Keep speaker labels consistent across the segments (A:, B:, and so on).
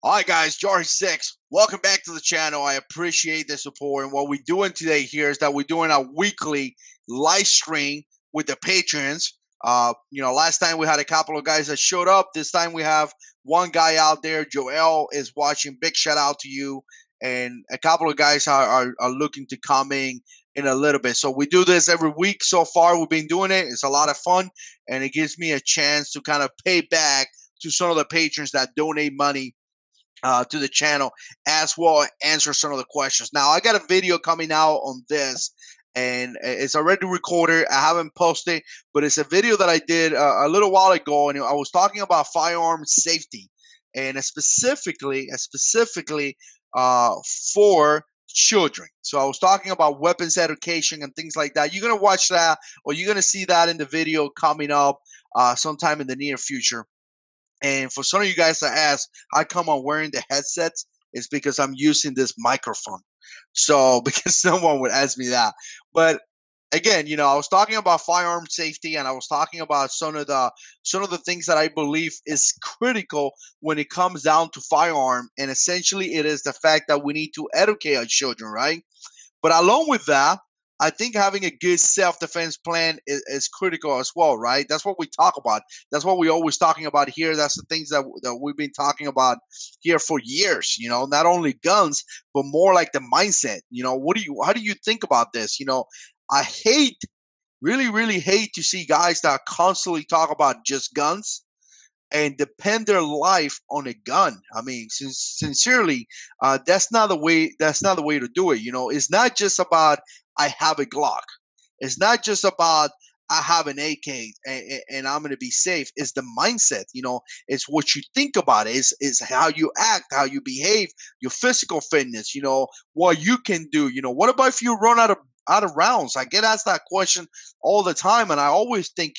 A: All right, guys, JH6, welcome back to the channel. I appreciate the support. And what we're doing today here is that we're doing a weekly live stream with the patrons. Last time we had a couple of guys that showed up. This time we have one guy out there. Joel is watching. Big shout out to you. And a couple of guys are looking to come in a little bit. So we do this every week so far. We've been doing it. It's a lot of fun. And it gives me a chance to kind of pay back to some of the patrons that donate money to the channel, as well as answer some of the questions. Now, I got a video coming out on this, and it's already recorded. I haven't posted, but it's a video that I did a little while ago, and I was talking about firearm safety, and specifically uh, for children. So I was talking about weapons education and things like that. You're gonna watch that, or you're gonna see that in the video coming up sometime in the near future. And for some of you guys that ask how come I'm wearing the headsets, it's because I'm using this microphone. So because someone would ask me that. But again, I was talking about firearm safety, and I was talking about some of the things that I believe is critical when it comes down to firearm. And essentially it is the fact that we need to educate our children, right? But along with that, I think having a good self-defense plan is critical as well, right? That's what we talk about. That's what we're always talking about here. That's the things that we've been talking about here for years. Not only guns, but more like the mindset. How do you think about this? I really, really hate to see guys that constantly talk about just guns and depend their life on a gun. I mean, sincerely, that's not the way. That's not the way to do it. It's not just about I have a Glock. It's not just about I have an AK and I'm going to be safe. It's the mindset. It's what you think about it. It's how you act, how you behave, your physical fitness. What you can do. What about if you run out of rounds? I get asked that question all the time, and I always think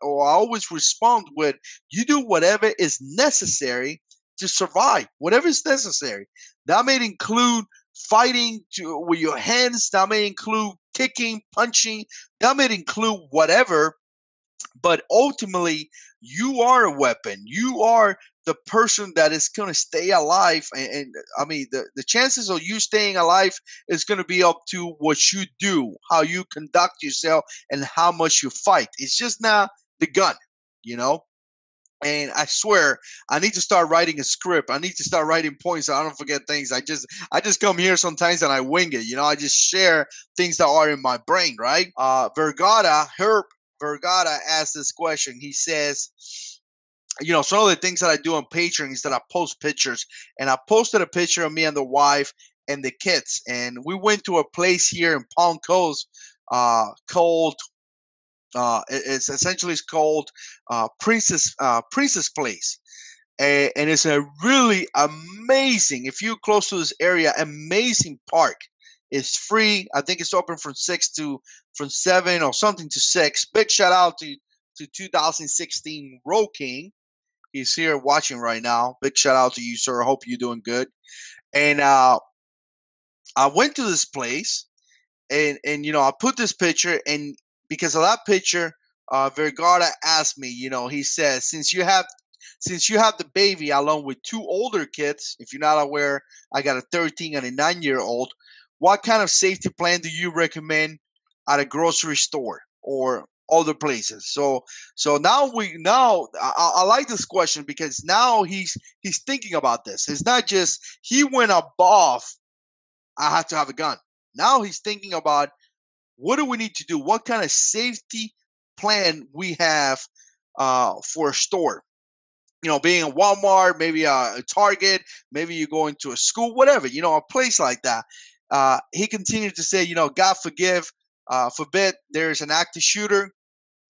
A: or I always respond with, you do whatever is necessary to survive, whatever is necessary. That may include fighting with your hands, that may include kicking, punching, that may include whatever, but ultimately you are a weapon. You are the person that is going to stay alive, and I mean the chances of you staying alive is going to be up to what you do, how you conduct yourself, and how much you fight. It's just not the gun, you know and I swear I need to start writing a script. I need to start writing points so I don't forget things. I just come here sometimes and I wing it. I just share things that are in my brain, right? Herb Vergara asked this question. He says, some of the things that I do on Patreon is that I post pictures, and I posted a picture of me and the wife and the kids, and we went to a place here in Palm Coast called it's called Princess Place, and it's a really amazing. If you're close to this area, amazing park. It's free. I think it's open from 7 or something to 6. Big shout out to 2016 Roll King. He's here watching right now. Big shout out to you, sir. I hope you're doing good. And I went to this place, and I put this picture, and because of that picture, Vergara asked me. He says, since you have the baby along with 2 older kids, if you're not aware, I got a 13 and a 9-year-old. What kind of safety plan do you recommend at a grocery store or other places? So now I like this question, because now he's thinking about this. It's not just he went above, I have to have a gun. Now he's thinking about, what do we need to do? What kind of safety plan we have for a store? Being a Walmart, maybe a Target, maybe you're going to a school, whatever, a place like that. He continued to say, God forbid there's an active shooter.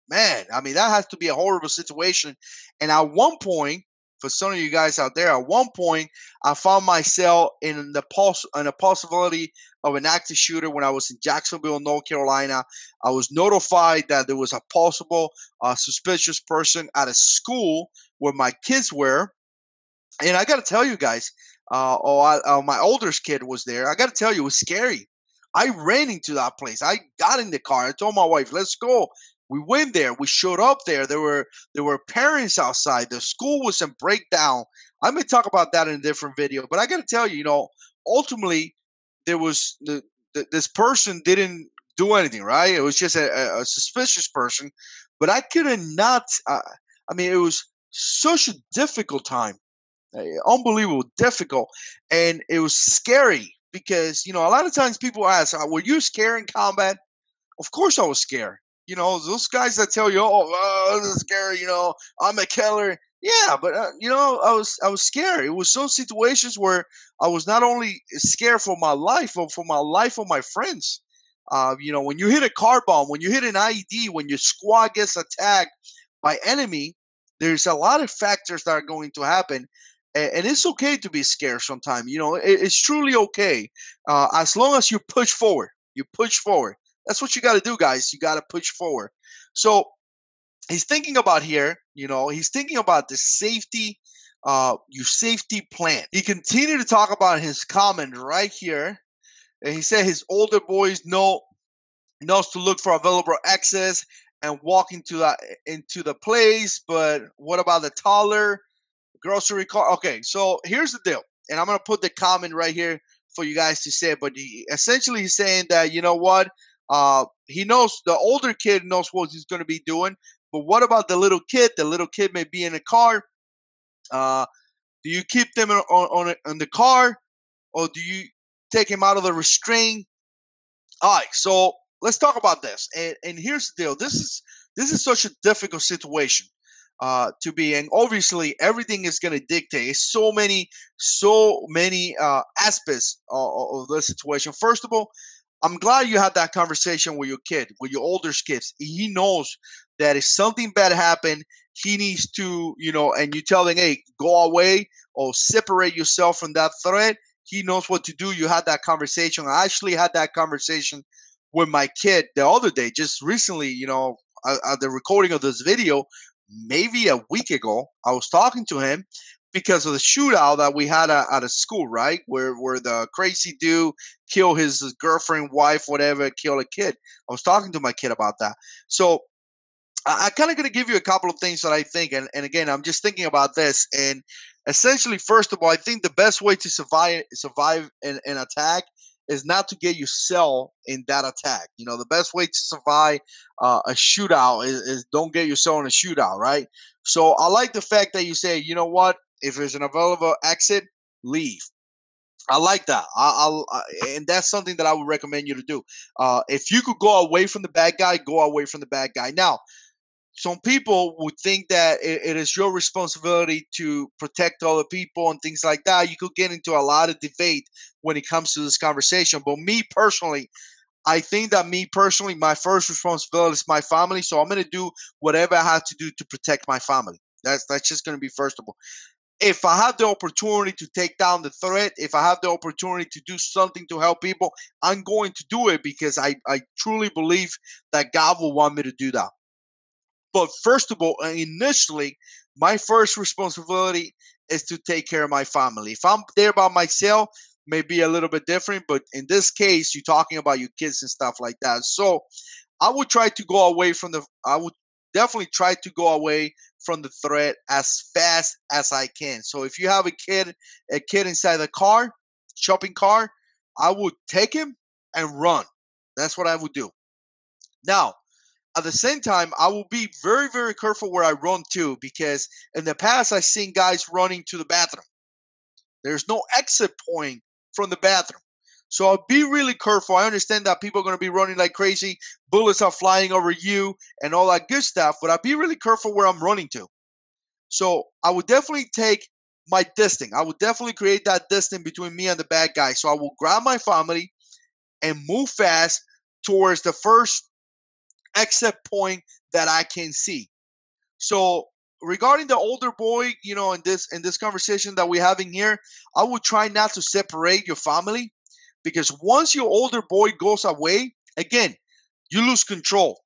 A: Man, I mean, that has to be a horrible situation. And at one point, for some of you guys out there, at one point, I found myself in a possibility of an active shooter when I was in Jacksonville, North Carolina. I was notified that there was a possible suspicious person at a school where my kids were. And I got to tell you guys, my oldest kid was there. I got to tell you, it was scary. I ran into that place. I got in the car. I told my wife, "Let's go." We went there. We showed up there. There were parents outside. The school was in breakdown. I may talk about that in a different video, but I got to tell you, ultimately there was this person didn't do anything, right? It was just a suspicious person, but I could have not. I mean, it was such a difficult time, unbelievable difficult, and it was scary because a lot of times people ask, "Were you scared in combat?" Of course, I was scared. Those guys that tell you, "Oh, this is scary," I'm a killer. Yeah, but I was scared. It was some situations where I was not only scared for my life, but for my life of my friends. When you hit a car bomb, when you hit an IED, when your squad gets attacked by enemy, there's a lot of factors that are going to happen, and it's okay to be scared sometimes. It's truly okay, as long as you push forward. You push forward. That's what you got to do, guys. You got to push forward. So he's thinking about here, he's thinking about the safety, your safety plan. He continued to talk about his comment right here. And he said his older boys knows to look for available access and walk into the place. But what about the taller grocery cart? Okay, so here's the deal. And I'm going to put the comment right here for you guys to say. But essentially, he's saying that, you know what? He knows, the older kid knows what he's going to be doing. But what about the little kid? The little kid may be in a car. Uh, do you keep them on the car, or do you take him out of the restraint? All right, so let's talk about this. And here's the deal. This is such a difficult situation to be in. Obviously, everything is going to dictate so many aspects of the situation. First of all, I'm glad you had that conversation with your kid, with your older kids. He knows that if something bad happened, he needs to, and you tell him, hey, go away or separate yourself from that threat. He knows what to do. You had that conversation. I actually had that conversation with my kid the other day, just recently, at the recording of this video, maybe a week ago. I was talking to him because of the shootout that we had at a school, right? Where the crazy dude killed his girlfriend, wife, whatever, killed a kid. I was talking to my kid about that. So I kind of going to give you a couple of things that I think, and again, I'm just thinking about this. And essentially, first of all, I think the best way to survive an attack is not to get yourself in that attack. The best way to survive a shootout is don't get yourself in a shootout, right? So I like the fact that you say, you know what, if there's an available exit, leave. I like that. And that's something that I would recommend you to do. If you could go away from the bad guy, go away from the bad guy. Now, some people would think that it is your responsibility to protect other people and things like that. You could get into a lot of debate when it comes to this conversation. But me personally, I think that my first responsibility is my family. So I'm going to do whatever I have to do to protect my family. That's just going to be first of all. If I have the opportunity to take down the threat, if I have the opportunity to do something to help people, I'm going to do it because I truly believe that God will want me to do that. But first of all, initially, my first responsibility is to take care of my family. If I'm there by myself, maybe a little bit different. But in this case, you're talking about your kids and stuff like that. So I would try to go away from I would definitely try to go away from the threat as fast as I can. So if you have a kid inside the car, shopping car, I would take him and run. That's what I would do. Now, at the same time, I will be very, very careful where I run to because in the past I've seen guys running to the bathroom. There's no exit point from the bathroom. So I'll be really careful. I understand that people are going to be running like crazy. Bullets are flying over you and all that good stuff, but I'll be really careful where I'm running to. So I would definitely take my distance. I would definitely create that distance between me and the bad guy. So I will grab my family and move fast towards the first exit point that I can see. So regarding the older boy, in this conversation that we're having here, I would try not to separate your family because once your older boy goes away, again, you lose control.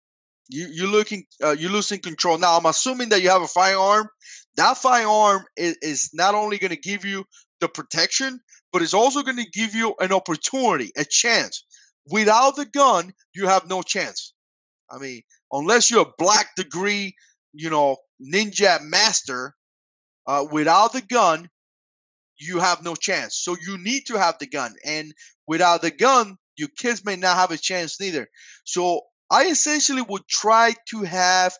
A: You're losing control. Now I'm assuming that you have a firearm. That firearm is not only going to give you the protection, but it's also going to give you an opportunity, a chance. Without the gun, you have no chance. I mean, unless you're a black degree, ninja master, without the gun, you have no chance. So you need to have the gun. And without the gun, your kids may not have a chance neither. So I essentially would try to have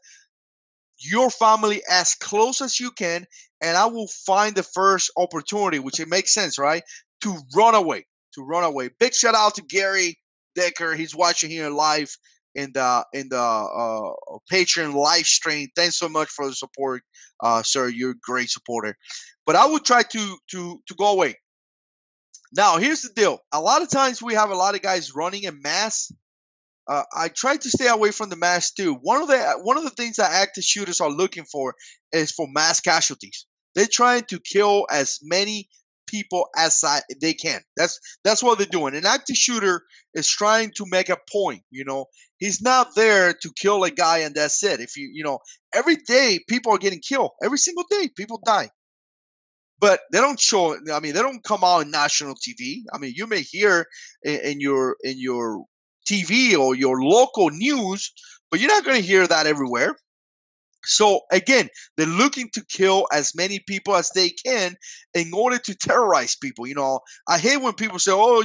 A: your family as close as you can, and I will find the first opportunity, which it makes sense, right? To run away. To run away. Big shout out to Gary Decker. He's watching here live in the Patreon live stream. Thanks so much for the support, sir. You're a great supporter. But I would try to go away. Now, here's the deal. A lot of times we have a lot of guys running in mass. I try to stay away from the mass too. One of the things that active shooters are looking for is for mass casualties. They're trying to kill as many people as they can. That's what they're doing. An active shooter is trying to make a point. He's not there to kill a guy and that's it. If every day people are getting killed. Every single day people die. But they don't show. I mean, they don't come out on national TV. I mean, you may hear in your TV or your local news, but you're not going to hear that everywhere. So again, they're looking to kill as many people as they can in order to terrorize people. I hate when people say, "Oh,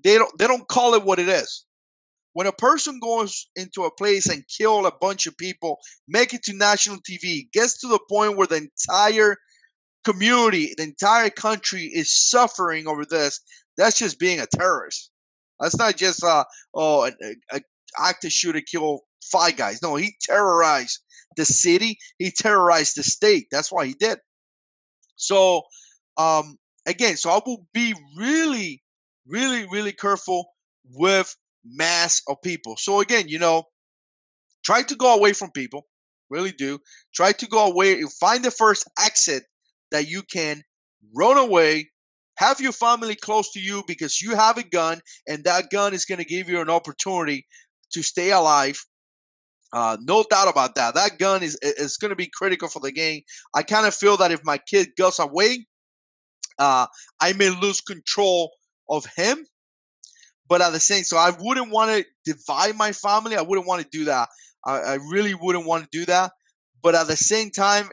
A: they don't call it what it is." When a person goes into a place and kill a bunch of people, make it to national TV, gets to the point where the entire community, the entire country is suffering over this. That's just being a terrorist. That's not just an active shooter killed 5 guys. No, he terrorized the city. He terrorized the state. That's why he did. So again, so I will be really, really, really careful with mass of people. So again, try to go away from people. Really do. Try to go away. Find the first exit that you can. Run away. Have your family close to you because you have a gun, and that gun is going to give you an opportunity to stay alive. No doubt about that. That gun is going to be critical for the game. I kind of feel that if my kid goes away, I may lose control of him. But at the same, so I wouldn't want to divide my family. I wouldn't want to do that. I really wouldn't want to do that. But at the same time,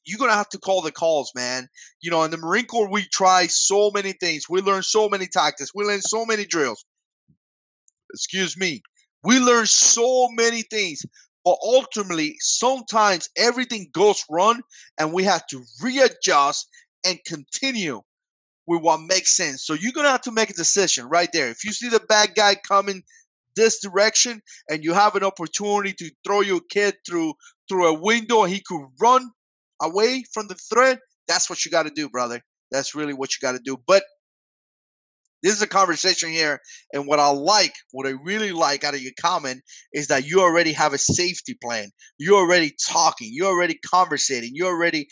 A: you're gonna have to call the calls, man. In the Marine Corps, we try so many things. We learn so many tactics. We learn so many drills. Excuse me. We learn so many things. But ultimately, sometimes everything goes wrong, and we have to readjust and continue with what makes sense. So you're gonna have to make a decision right there. If you see the bad guy coming this direction and you have an opportunity to throw your kid through a window and he could run away from the threat, that's what you got to do, brother. That's really what you got to do. But this is a conversation here, and what I really like out of your comment is that you already have a safety plan. You're already talking. You're already conversating. You're already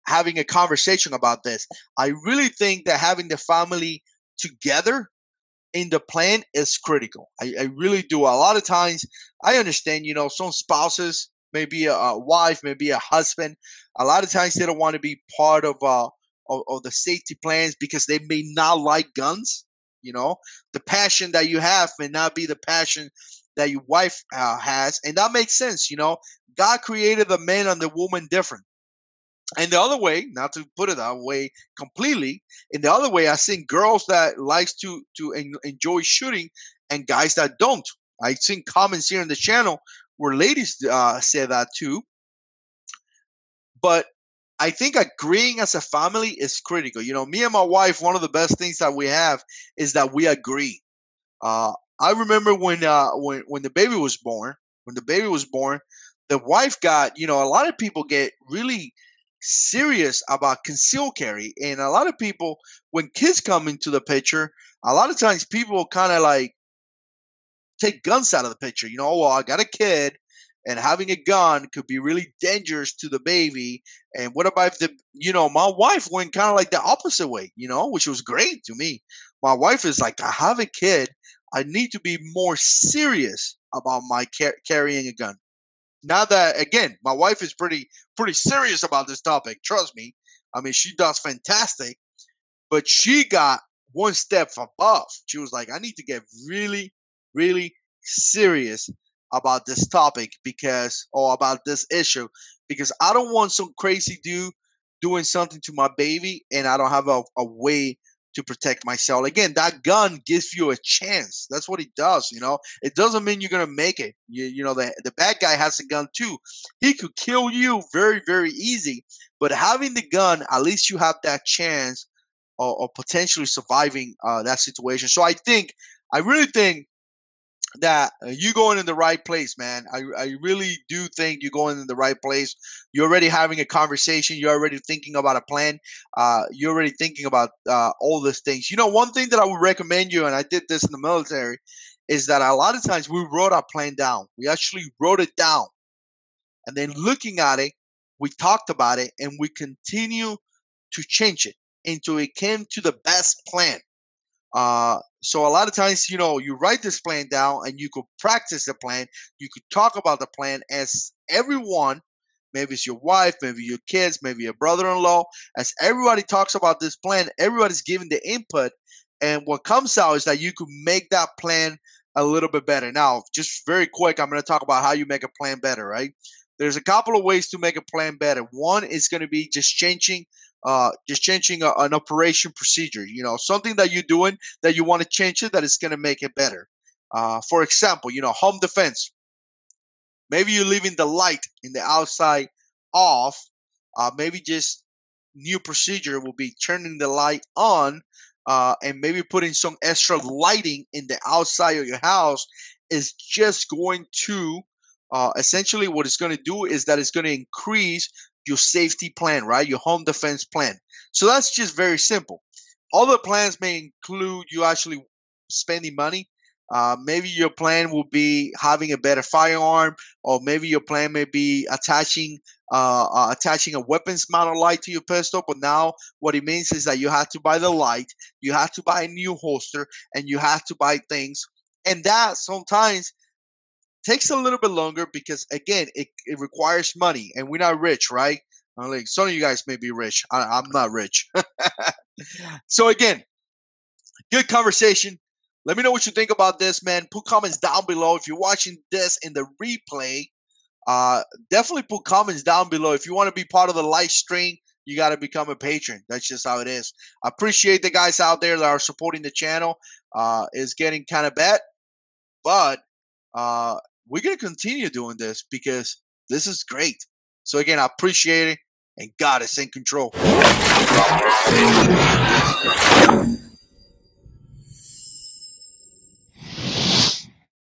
A: having a conversation about this. I really think that having the family together in the plan is critical. I really do. A lot of times, I understand, some spouses, maybe a wife, maybe a husband, a lot of times they don't want to be part of the safety plans because they may not like guns. The passion that you have may not be the passion that your wife has, and that makes sense. God created the man and the woman different. And the other way, not to put it that way completely, in the other way, I've seen girls that likes to enjoy shooting and guys that don't. I've seen comments here in the channel where ladies say that too. But I think agreeing as a family is critical. Me and my wife, one of the best things that we have is that we agree. I remember when the baby was born. When the baby was born, the wife got. A lot of people get really serious about concealed carry, and a lot of people, when kids come into the picture, a lot of times people kind of like take guns out of the picture. Well, I got a kid, and having a gun could be really dangerous to the baby. And what about if my wife went kind of like the opposite way, which was great to me. My wife is like, I have a kid. I need to be more serious about my carrying a gun. Now that again, my wife is pretty serious about this topic. Trust me. I mean, she does fantastic, but she got one step above. She was like, I need to get really, really serious about this topic or about this issue because I don't want some crazy dude doing something to my baby and I don't have a way to protect myself. Again, that gun gives you a chance. That's what it does. It doesn't mean you're gonna make it. The bad guy has a gun too. He could kill you very, very easy. But having the gun, at least you have that chance of potentially surviving that situation. So I really think that you're going in the right place, man. I really do think you're going in the right place. You're already having a conversation. You're already thinking about a plan. You're already thinking about all these things. One thing that I would recommend you, and I did this in the military, is that a lot of times we wrote our plan down. We actually wrote it down. And then looking at it, we talked about it, and we continue to change it until it came to the best plan. So a lot of times, you write this plan down and you could practice the plan. You could talk about the plan as everyone, maybe it's your wife, maybe your kids, maybe your brother-in-law, as everybody talks about this plan, everybody's giving the input. And what comes out is that you could make that plan a little bit better. Now, just very quick, I'm going to talk about how you make a plan better, right? There's a couple of ways to make a plan better. One is going to be just changing an operation procedure, something that you're doing that you want to change it, that is going to make it better. For example, home defense. Maybe you're leaving the light in the outside off. Maybe just new procedure will be turning the light on, and maybe putting some extra lighting in the outside of your house is just going to essentially what it's going to do is that it's going to increase your safety plan, right? Your home defense plan. So that's just very simple. Other plans may include you actually spending money. Maybe your plan will be having a better firearm, or maybe your plan may be attaching a weapons mounted light to your pistol. But now what it means is that you have to buy the light, you have to buy a new holster, and you have to buy things. And that sometimes takes a little bit longer because, again, it requires money, and we're not rich, right? Like some of you guys may be rich. I'm not rich. So again, good conversation. Let me know what you think about this, man. Put comments down below. If you're watching this in the replay, definitely put comments down below. If you want to be part of the live stream, you got to become a patron. That's just how it is. I appreciate the guys out there that are supporting the channel. It's getting kind of bad, but we're going to continue doing this because this is great. So again, I appreciate it, and God is in control.